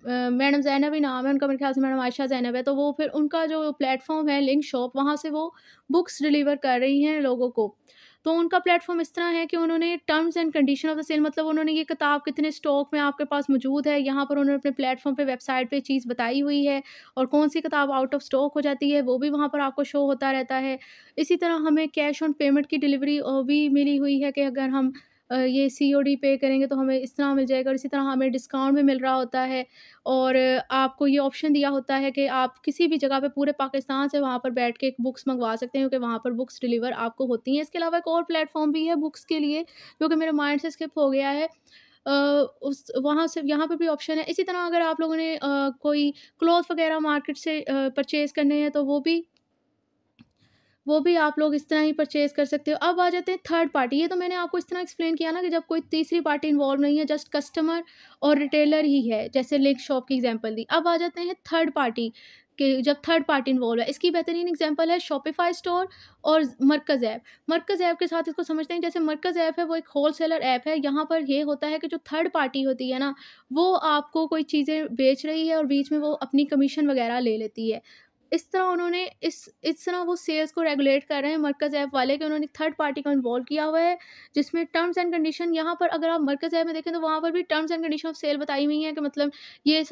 [SPEAKER 1] मैडम ज़ैनब ही नाम है उनका, मेरे ख़्याल से मैडम आयशा ज़ैनब है। तो वो फिर उनका जो प्लेटफ़ॉर्म है लिंक शॉप, वहाँ से वो बुक्स डिलीवर कर रही हैं लोगों को। तो उनका प्लेटफ़ॉर्म इस तरह है कि उन्होंने terms and condition of the sale, मतलब उन्होंने ये किताब कितने स्टॉक में आपके पास मौजूद है, यहाँ पर उन्होंने अपने प्लेटफ़ॉर्म पे वेबसाइट पे चीज़ बताई हुई है, और कौन-सी किताब आउट ऑफ़ स्टॉक हो जाती है, वो भी वहाँ पर आपको शो होता रहता है। इसी तरह हमें कैश ऑन पेमेंट की डिलीवरी भी मिली हुई है कि अगर हम ये सीओडी पे करेंगे तो हमें इस तरह मिल जाएगा, और इसी तरह हमें डिस्काउंट भी मिल रहा होता है। और आपको ये ऑप्शन दिया होता है कि आप किसी भी जगह पे पूरे पाकिस्तान से वहाँ पर बैठ के बुक्स मंगवा सकते हैं, क्योंकि वहाँ पर बुक्स डिलीवर आपको होती हैं। इसके अलावा एक और प्लेटफ़ॉर्म भी है बुक्स के लिए, जो कि मेरे माइंड से स्किप हो गया है। अ, उस वहाँ से यहाँ पे भी ऑप्शन है। इसी तरह अगर आप लोगों ने कोई क्लॉथ वगैरह मार्केट से परचेज़ करने हैं, तो वो भी आप लोग इस तरह ही परचेज़ कर सकते हो। अब आ जाते हैं थर्ड पार्टी। ये तो मैंने आपको इस तरह एक्सप्लेन किया ना कि जब कोई तीसरी पार्टी इन्वॉल्व नहीं है, जस्ट कस्टमर और रिटेलर ही है, जैसे लिंक शॉप की एग्ज़ाम्पल दी। अब आ जाते हैं थर्ड पार्टी के, जब थर्ड पार्टी इन्वॉल्व है। इसकी बेहतरीन एग्ज़ाम्पल है शॉपिफ़ाई स्टोर और मरकज़ ऐप। मरकज़ ऐप के साथ इसको समझते हैं, जैसे मरकज़ ऐप है वो एक होलसेलर ऐप है। यहाँ पर ये होता है कि जो थर्ड पार्टी होती है ना, वो आपको कोई चीज़ें बेच रही है और बीच में वो अपनी कमीशन वग़ैरह ले लेती है। इस तरह उन्होंने इस तरह वो सेल्स को रेगुलेट कर रहे हैं मरकज़ ऐप वाले, कि उन्होंने थर्ड पार्टी को इन्वॉल्व किया हुआ है, जिसमें टर्म्स एंड कंडीशन, यहाँ पर अगर आप मरकज़ ऐप में देखें तो वहाँ पर भी terms and condition of sale बताई हुई हैं कि मतलब ये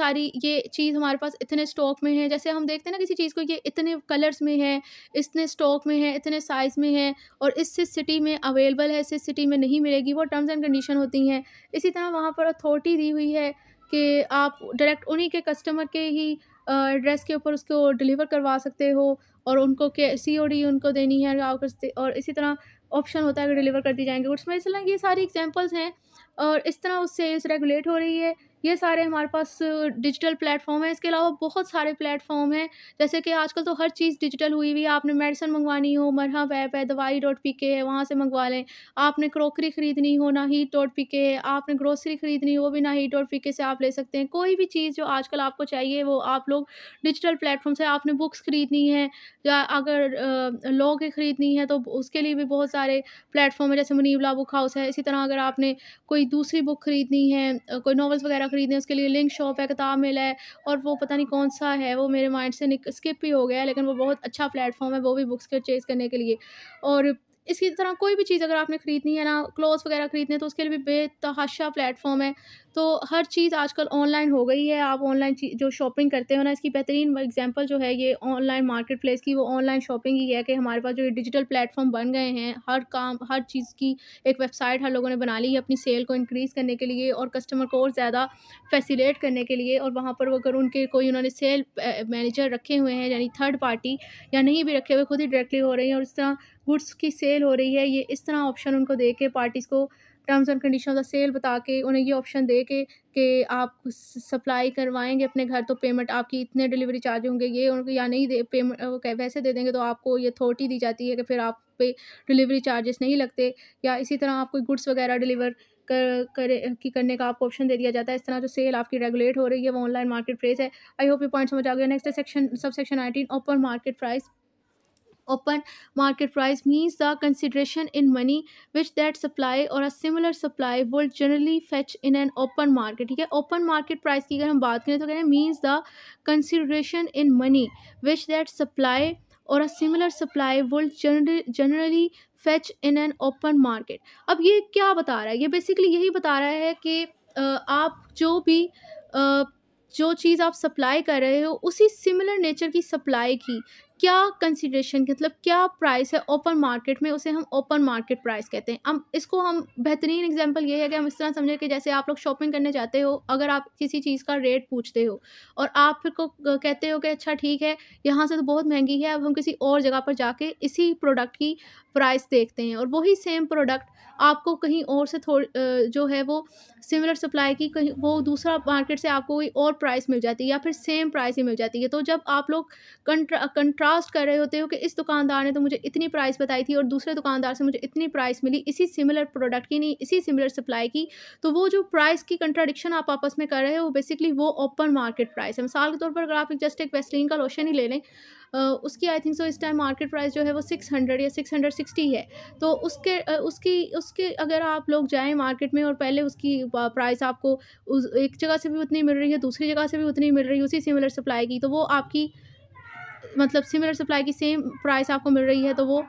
[SPEAKER 1] चीज़ हमारे पास इतने स्टॉक में है। जैसे हम देखते हैं ना किसी चीज़ को, ये इतने कलर्स में है, इतने स्टॉक में है, इतने साइज़ में है, और इस सिटी में अवेलेबल है, इस सिटी में नहीं मिलेगी, वो टर्म्स एंड कंडीशन होती हैं। इसी तरह वहाँ पर अथॉरिटी दी हुई है कि आप डायरेक्ट उन्हीं के कस्टमर के ही एड्रेस के ऊपर उसको डिलीवर करवा सकते हो, और उनको के सीओडी उनको देनी है और इसी तरह ऑप्शन होता है कि डिलीवर कर दी जाएँगे गुड्स में। इसलिए ये सारी एग्ज़ाम्पल्स हैं, और इस तरह उस सेल्स रेगुलेट हो रही है। ये सारे हमारे पास डिजिटल प्लेटफ़ॉर्म हैं। इसके अलावा बहुत सारे प्लेटफ़ॉर्म हैं, जैसे कि आजकल तो हर चीज़ डिजिटल हुई हुई है। आपने मेडिसिन मंगवानी हो, मरहम ऐप है, दवाई.pk है, वहाँ से मंगवा लें। आपने क्रॉकरी खरीदनी हो, नाहीट.pk है। आपने ग्रोसरी खरीदनी हो, वो भी नाहीट.pk से आप ले सकते हैं। कोई भी चीज़ जो आजकल आपको चाहिए वो आप लोग डिजिटल प्लेटफ़ॉर्म से, आपने बुक्स खरीदनी है या अगर लॉ की खरीदनी है तो उसके लिए भी बहुत सारे प्लेटफ़ॉर्म है, जैसे मुनीब लॉ बुक हाउस है। इसी तरह अगर आपने कोई दूसरी बुक खरीदनी है, कोई नॉवेल्स वगैरह खरीदने हैं, उसके लिए लिंक शॉप है, किताब मेला है, और वो पता नहीं कौन-सा है, वो मेरे माइंड से स्किप ही हो गया है, लेकिन वो बहुत अच्छा प्लेटफ़ॉर्म है, वो भी बुक्स परचेज़ करने के लिए। और इसी तरह कोई भी चीज़ अगर आपने खरीदनी है ना, क्लॉथ्स वगैरह खरीदने हैं, तो उसके लिए भी बेतहाशा प्लेटफ़ॉर्म है। तो हर चीज़ आजकल ऑनलाइन हो गई है। आप ऑनलाइन जो शॉपिंग करते हो ना, इसकी बेहतरीन एग्ज़ाम्पल जो है ये ऑनलाइन मार्केट प्लेस की, वो ऑनलाइन शॉपिंग ही है कि हमारे पास जो ये डिजिटल प्लेटफ़ॉर्म बन गए हैं, हर चीज़ की एक वेबसाइट हर लोगों ने बना ली है अपनी सेल को इंक्रीज़ करने के लिए और कस्टमर को और ज़्यादा फैसिलिटेट करने के लिए। और वहाँ पर अगर उनके कोई उन्होंने सेल मैनेजर रखे हुए हैं, यानी थर्ड पार्टी, या नहीं भी रखे हुए, खुद ही डायरेक्टली हो रही हैं, और इस तरह गुड्स की सेल हो रही है। ये इस तरह ऑप्शन उनको दे के, पार्टीज़ को terms and condition of the sale बता के, उन्हें ये ऑप्शन दे के कि आप सप्लाई करवाएँगे अपने घर तो पेमेंट आपकी इतने डिलीवरी चार्ज होंगे, ये उनको, या नहीं दे पेमेंट वो वैसे दे देंगे तो आपको ये अथॉरिटी दी जाती है कि फिर आप पे डिलीवरी चार्जेस नहीं लगते। या इसी तरह आप कोई गुड्स वगैरह डिलीवर करने का आपको ऑप्शन दे दिया जाता है। इस तरह जो सेल आपकी रेगुलेट हो रही है वो ऑनलाइन मार्केट प्लेस है। आई होप ये पॉइंट समझ आ गया। Next section, sub section 19, open market price. Open market price means the consideration in money which that supply or a similar supply would generally fetch in an open market। ठीक है, open market price की अगर हम बात करें तो कह रहे हैं means the consideration in money which that supply or a similar supply will generally fetch in an open market. अब ये क्या बता रहा है, ये बेसिकली यही बता रहा है कि आप जो भी जो चीज़ आप सप्लाई कर रहे हो उसी सिमिलर नेचर की सप्लाई की क्या कंसिडरेशन, मतलब क्या प्राइस है ओपन मार्केट में, उसे हम ओपन मार्केट प्राइस कहते हैं। हम इसको हम बेहतरीन एग्जांपल ये है कि हम इस तरह समझें कि जैसे आप लोग शॉपिंग करने जाते हो, अगर आप किसी चीज़ का रेट पूछते हो और आप फिर को कहते हो कि अच्छा ठीक है यहाँ से तो बहुत महंगी है, अब हम किसी और जगह पर जाके इसी प्रोडक्ट की प्राइस देखते हैं और वही सेम प्रोडक्ट आपको कहीं और से जो है वो सिमिलर सप्लाई की कहीं वो दूसरा मार्केट से आपको कोई और प्राइस मिल जाती है या फिर सेम प्राइस ही मिल जाती है। तो जब आप लोग कंट्रास्ट कर रहे होते हो कि इस दुकानदार ने तो मुझे इतनी प्राइस बताई थी और दूसरे दुकानदार से मुझे इतनी प्राइस मिली इसी सिमिलर प्रोडक्ट की, नहीं इसी सिमिलर सप्लाई की, तो वो जो प्राइस की कंट्राडिक्शन आप आपस में कर रहे हो वो बेसिकली वो ओपन मार्केट प्राइस है। मिसाल के तौर पर अगर आप जस्ट एक वेस्लिन का लोशन ही ले लें, उसकी आई थिंक सो इस टाइम मार्केट प्राइस जो है वो 600 या 660 है। तो उसके अगर आप लोग जाएं मार्केट में और पहले उसकी प्राइस आपको उस एक जगह से भी उतनी मिल रही है, दूसरी जगह से भी उतनी मिल रही है उसी सिमिलर सप्लाई की, तो वो आपकी मतलब सिमिलर सप्लाई की सेम प्राइस आपको मिल रही है, तो वो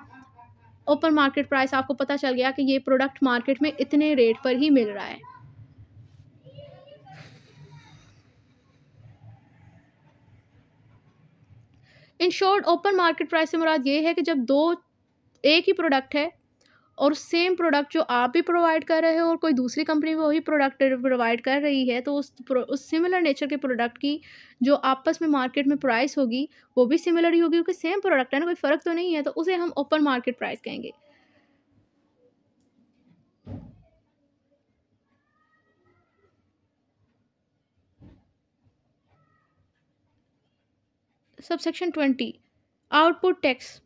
[SPEAKER 1] ओपन मार्केट प्राइस आपको पता चल गया कि ये प्रोडक्ट मार्केट में इतने रेट पर ही मिल रहा है। In short open market price से मुराद ये है कि जब एक ही प्रोडक्ट है और सेम प्रोडक्ट जो आप भी प्रोवाइड कर रहे हो और कोई दूसरी कंपनी भी वही प्रोडक्ट प्रोवाइड कर रही है, तो उस सिमिलर नेचर के प्रोडक्ट की जो आपस में मार्केट में प्राइस होगी वो भी सिमिलर ही होगी क्योंकि सेम प्रोडक्ट है ना, कोई फ़र्क तो नहीं है, तो उसे हम ओपन मार्केट प्राइस कहेंगे। Subsection 20 output tax.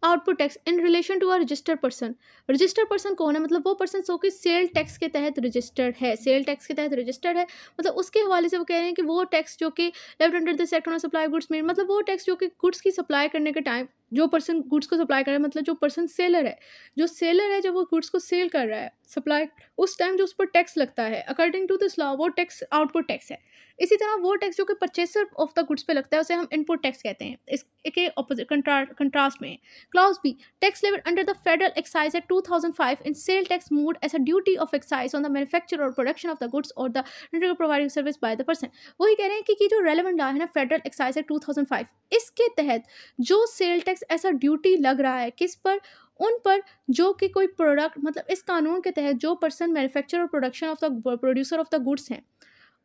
[SPEAKER 1] Output tax in relation to a registered person. Registered person कौन है, मतलब वो पर्सन जो कि सेल टैक्स के तहत रजिस्टर्ड है, सेल टैक्स के तहत रजिस्टर्ड है, मतलब उसके हवाले से वो कह रहे हैं कि वो टैक्स जो कि left under the sector of supply goods made, मतलब वो टैक्स जो कि गुड्स की सप्लाई करने के टाइम जो पर्सन गुड्स को सप्लाई कर रहा है, मतलब जो पर्सन सेलर है, जो सेलर है जब वो गुड्स को सेल कर रहा है सप्लाई, उस टाइम जो उस पर टैक्स लगता है अकॉर्डिंग टू दिस लॉ वो टैक्स आउटपुट टैक्स है। इसी तरह वो टैक्स जो कि परचेसर ऑफ द गुड्स पे लगता है उसे हम इनपुट टैक्स कहते हैं। इसके ऑपोजिट कंट्रास्ट में clause B tax level under the federal excise act 2005 in sale tax mood as a duty of excise on the manufacture or production of the goods or the providing service by the person. वही कह रहे हैं कि जो relevant law है ना federal excise act 2005, इसके तहत जो सेल टैक्स ऐसा ड्यूटी लग रहा है किस पर, उन पर जो कि कोई प्रोडक्ट, मतलब इस कानून के तहत जो person manufacture or production of the producer of the goods हैं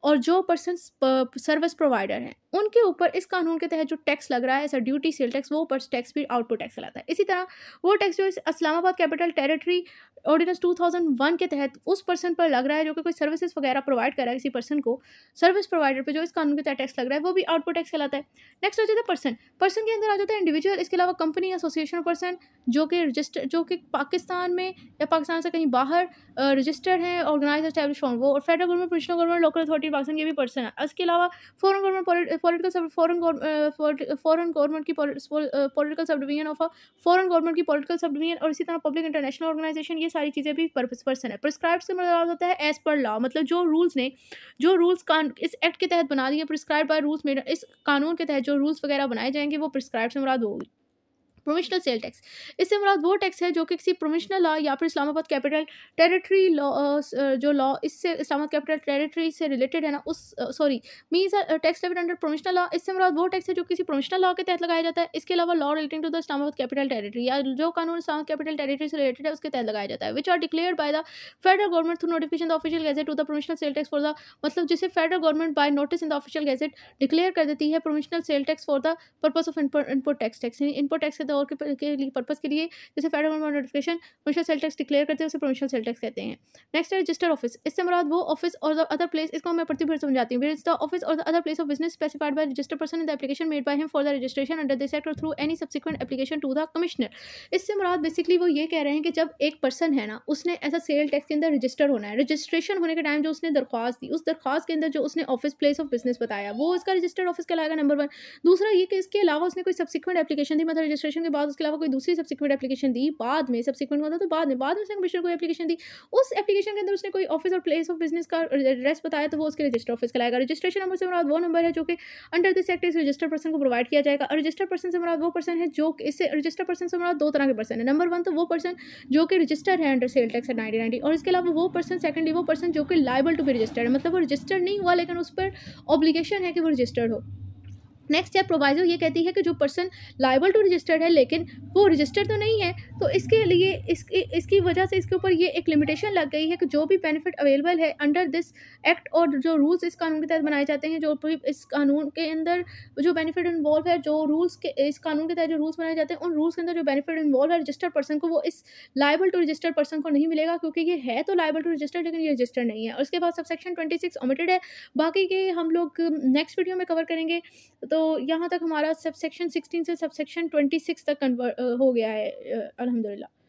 [SPEAKER 1] और जो पर्सन सर्विस प्रोवाइडर हैं उनके ऊपर इस कानून के तहत जो टैक्स लग रहा है as a duty sale tax, वो टैक्स भी आउटपुट टैक्स कहलाता है। इसी तरह वो टैक्स जो इस्लामाबाद कैपिटल टेरिटरी ऑर्डिनेंस 2001 के तहत उस पर्सन पर लग रहा है जो कि कोई सर्विसेज वगैरह प्रोवाइड कर रहा है किसी पर्सन को, सर्विस प्रोवाइडर पे जो इस कानून के तहत टैक्स लग रहा है वो भी आउटपुट टैक्स कहलाता है। नेक्स्ट हो जाता है पर्सन। पर्सन के अंदर आ जाता है इंडिविजुअल, इसके अलावा कंपनी, एसोसिएशन, पर्सन जो कि रजिस्टर जो कि पाकिस्तान में या पाकिस्तान से कहीं बाहर रजिस्टर्ड हैं, ऑर्गेनाइज एस्टैब्लिश फॉर्म वो, और federal government, provisional government, local authority Pakistan, ये भी पर्सन है। इसके अलावा foreign government political foreign government की political sub division of foreign government की पॉलिटिकल सब डिवीजन, और इसी तरह पब्लिक इंटरनेशनल ऑर्गेनाइजेशन, ये सारी चीज़ें भी पर्सन है। प्रिस्क्राइब्ड से मतलब होता है एज पर लॉ, मतलब जो रूल्स इस एक्ट के तहत बना दिए, प्रिस्क्राइब बाय रूल्स में, इस कानून के तहत जो रूल्स वगैरह बनाए जाएंगे वो प्रिस्क्राइब्ड से मुराद होगी। प्रोविशनल सेल टैक्स, इससे मुराद वो टैक्स है जो कि किसी प्रोविशनल लॉ या फिर इस्लामाबाद कैपिटल टेरिटरी लॉ, जो लॉ इससे इस्लामाबाद कैपिटल टेरिटरी से रिलेटेड है ना, उस means tax levied under provincial law, इससे मुराद वो टैक्स है जो किसी प्रोविशनल लॉ के तहत लगाया जाता है। इसके अलावा law relating to the Islamabad capital territory, या जो कानून इस्लामाबाद कैपिटल टेरिटरी से रिलेटेड है उसके तहत लगाया जाता है, which are declared by the federal government through notification the official gazette to the provisional sale tax for the, मतलब जिसे federal government by notice in the official gazette declare कर देती है provisional sale tax for the purpose of input tax, input tax के तौर के लिए purpose के लिए, जैसे federal government notification provincial sale tax declare करते हैं उसे प्रोविंशियल सेल टैक्स कहते हैं। नेक्स्ट है रजिस्टर ऑफिस, इससे मुराद वो ऑफिस और द अदर प्लेस, इसको मैं प्रतिभर समझाती हूँ, द ऑफिस और the other place of business specified by registered person in the application made by him for the registration under this act और through any subsequent application to the commissioner. इससे मुराद basically वो ये कह रहे हैं कि जब एक पर्सन है ना, उसने ऐसा सेल टैक्स के अंदर रजिस्टर होना है, रजिस्ट्रेशन होने के टाइम जो उसने दरख्वास्त दी, उस दरख्वास्त के अंदर जो उसने ऑफिस प्लेस ऑफ बिजनेस बताया वो इसका रजिस्टर्ड ऑफिस कहलाएगा, नंबर 1। दूसरा ये कि इसके अलावा उसने कोई सब्सिक्वेंट एप्लीकेशन दी, मतलब रजिस्ट्रेशन एप्लीकेशन के बाद उसके अलावा कोई दूसरी सब्सिक्वेंट एप्लीकेशन दी बाद में, सब्सिक्वेंट होता तो बाद में उसने कमिश्नर को एप्लीकेशन दी, उस एप्लीकेशन के अंदर उसने कोई ऑफिस और प्लेस ऑफ बिजनेस का एड्रेस बताया तो वो उसके रजिस्टर ऑफिस का लाएगा। रजिस्ट्रेशन नंबर से मुराद वो नंबर है जो कि अंडर दिस एक्ट इस रजिस्टर्ड पर्सन को प्रोवाइड किया जाएगा। और रजिस्टर्ड पर्सन से मुराद वो पर्सन है जो इससे रजिस्टर्ड पर्सन से मुराद दो तरह के पर्सन है। नंबर वन तो वो पर्सन जो कि रजिस्टर्ड है अंडर सेल टैक्स 1990, और इसके अलावा वो पर्सन सेकंडली वो पर्सन जो कि लाइबल टू बी रजिस्टर्ड है, मतलब वो रजिस्टर्ड नहीं हुआ लेकिन उस पर ऑब्लिगेशन है कि वो रजिस्टर्ड हो। नेक्स्ट है प्रोवाइजो, ये कहती है कि जो पर्सन लाइबल टू रजिस्टर्ड है लेकिन वो रजिस्टर्ड तो नहीं है, तो इसके लिए इसकी वजह से इसके ऊपर ये एक लिमिटेशन लग गई है कि जो भी बेनिफिट अवेलेबल है अंडर दिस एक्ट और जो रूल्स इस कानून के तहत बनाए जाते हैं, जो इस कानून के अंदर जो बेनिफिट इन्वॉल्व है, जो रूल्स के इस कानून के तहत जो रूल्स बनाए जाते हैं उन रूल्स के अंदर जो बेनिफिट इन्वॉल्व है रजिस्टर्ड पर्सन को, वो इस लाइबल टू रजिस्टर्ड पर्सन को नहीं मिलेगा, क्योंकि ये है तो लाइबल टू रजिस्टर्ड लेकिन ये रजिस्टर्ड नहीं है। और उसके बाद सबसेक्शन 26 ओमिटेड है, बाकी के हम लोग नेक्स्ट वीडियो में कवर करेंगे। तो यहाँ तक हमारा सबसेक्शन 16 से सबसेक्शन 26 तक हो गया है अल्हम्दुलिल्लाह।